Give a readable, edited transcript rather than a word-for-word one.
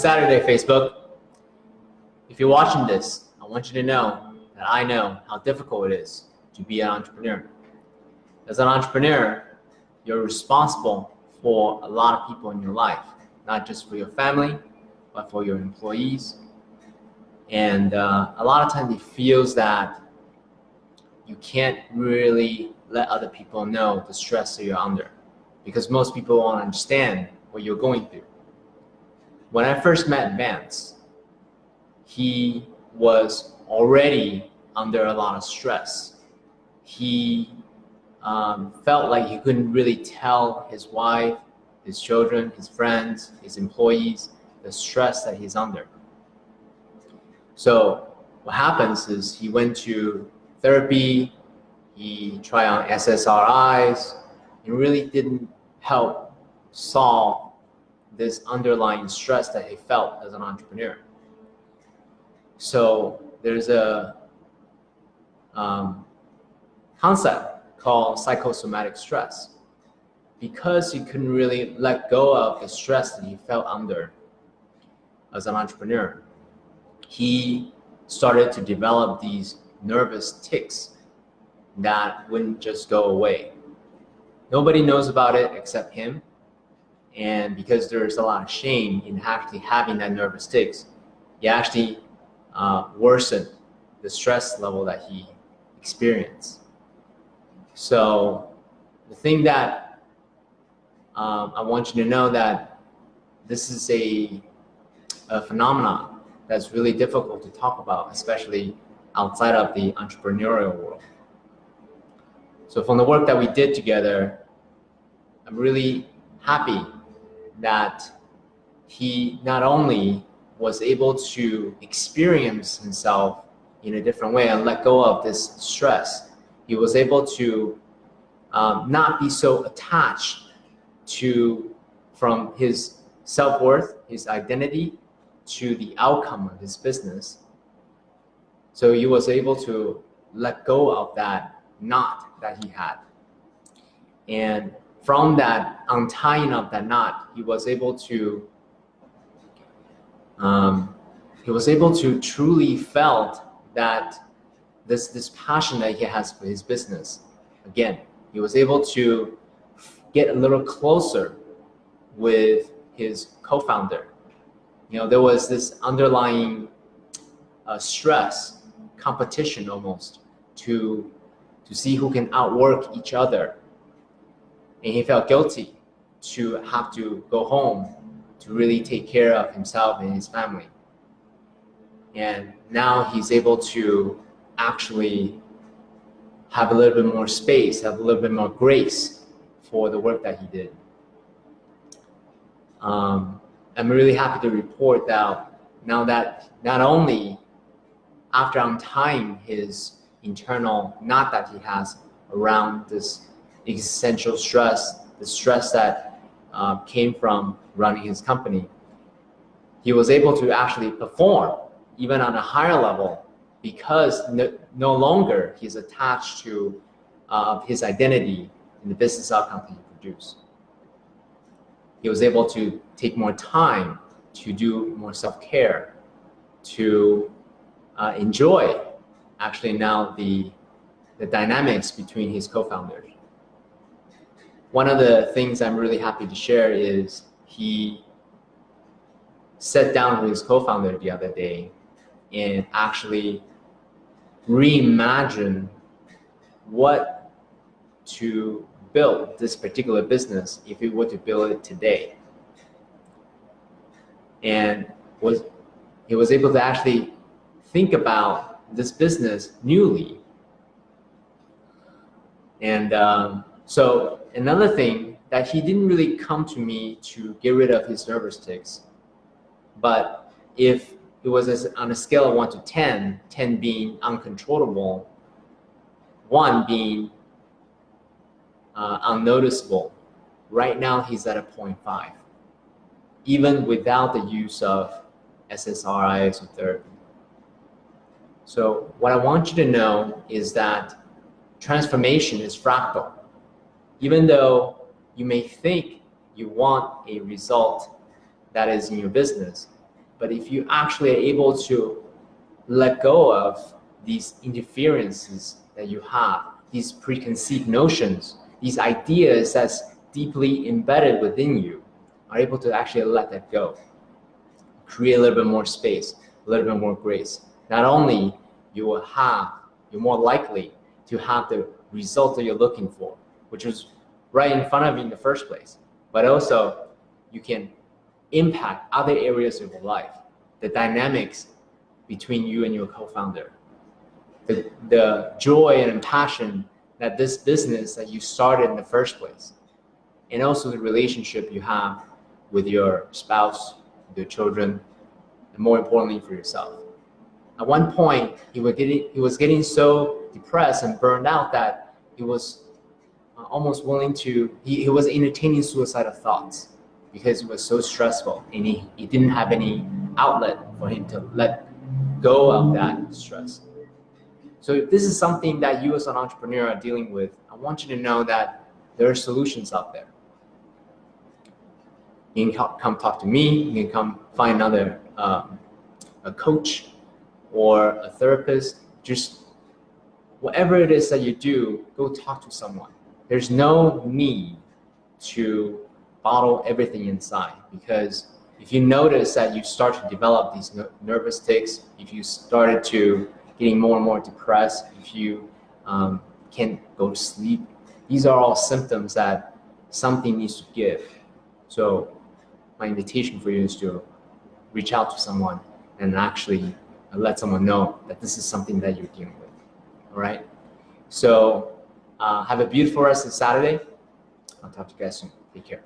Saturday, Facebook. If you're watching this, I want you to know that I know how difficult it is to be an entrepreneur. As an entrepreneur, you're responsible for a lot of people in your life, not just for your family, but for your employees. And a lot of times it feels that you can't really let other people know the stress that you're under, because most people won't understand what you're going through. When I first met Vance, he was already under a lot of stress. He felt like he couldn't really tell his wife, his children, his friends, his employees, the stress that he's under. So what happens is he went to therapy, he tried on SSRIs, it really didn't help solve this underlying stress that he felt as an entrepreneur. So there's a concept called psychosomatic stress. Because he couldn't really let go of the stress that he felt under as an entrepreneur, he started to develop these nervous tics that wouldn't just go away. Nobody knows about it except him. And because there's a lot of shame in actually having that nervous tics, he actually worsened the stress level that he experienced. So the thing that I want you to know that this is a phenomenon that's really difficult to talk about, especially outside of the entrepreneurial world. So from the work that we did together, I'm really happy that he not only was able to experience himself in a different way and let go of this stress, he was able to not be so attached from his self-worth, his identity, to the outcome of his business. So he was able to let go of that knot that he had. And from that untying of that knot, he was able to truly felt that this passion that he has for his business. Again, he was able to get a little closer with his co-founder. You know, there was this underlying stress, competition almost, to see who can outwork each other. And he felt guilty to have to go home to really take care of himself and his family. And now he's able to actually have a little bit more space, have a little bit more grace for the work that he did. I'm really happy to report that now that not only after untying his internal knot that he has around this existential stress, the stress that came from running his company, he was able to actually perform even on a higher level because no longer he's attached to his identity in the business outcome that he produced. He was able to take more time to do more self-care, to enjoy actually now the dynamics between his co-founders. One of the things I'm really happy to share is he sat down with his co-founder the other day and actually reimagine what to build this particular business if we were to build it today. And he was able to actually think about this business newly. And so another thing that he didn't really come to me to get rid of his nervous tics, but if it was on a scale of 1 to 10, 10 being uncontrollable, 1 being unnoticeable, right now he's at a 0.5, even without the use of SSRIs or therapy. So what I want you to know is that transformation is fractal. Even though you may think you want a result that is in your business, But if you actually are able to let go of these interferences that you have, these preconceived notions, these ideas that's deeply embedded within you, are able to actually let that go, create a little bit more space, a little bit more grace. Not only you're more likely to have the result that you're looking for, which is right in front of you in the first place, but also you can impact other areas of your life, the dynamics between you and your co-founder, the joy and passion that this business that you started in the first place, and also the relationship you have with your spouse, with your children, and more importantly for yourself. At one point, he was getting so depressed and burned out that he was almost willing to, he was entertaining suicidal thoughts because it was so stressful, and he didn't have any outlet for him to let go of that stress. So if this is something that you as an entrepreneur are dealing with, I want you to know that there are solutions out there. You can come talk to me, you can come find another a coach or a therapist. Just whatever it is that you do, go talk to someone. There's no need to bottle everything inside, because if you notice that you start to develop these nervous tics, if you started to getting more and more depressed, if you can't go to sleep, these are all symptoms that something needs to give. So my invitation for you is to reach out to someone and actually let someone know that this is something that you're dealing with. All right? So have a beautiful rest of Saturday. I'll talk to you guys soon. Take care.